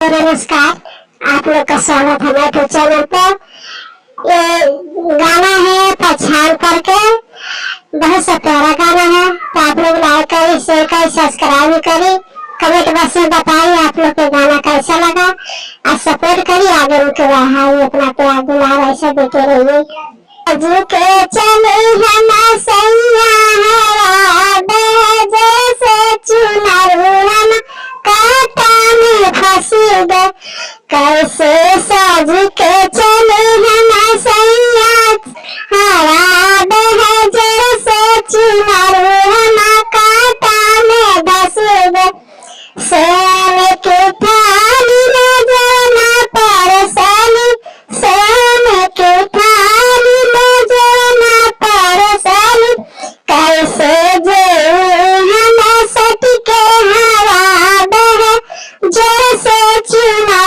नमस्कार, आप लोग का स्वागत है मेरे चैनल पर। ये गाना है पहचान करके, बहुत सा प्यारा गाना है। तो आप लोग लाइक करें, शेयर करें, सब्सक्राइब करें, कमेंट बॉक्स में बताइए आप लोग को गाना कैसा लगा और सपोर्ट करिए। आगे उनके बढ़ाइए, अपना प्यार दुलार ऐसे देते रहिए। के चले हम सैया जैसे चुनर कांटा में फंस गए, कैसे सज के चले हम सैया हरा जैसे चुनर कांटा में धस गए। सोने की थाली में जाना परसानी, सोने की थाली में जाना परसानी, कैसे जो हम सट के हवा बहे जैसे चुना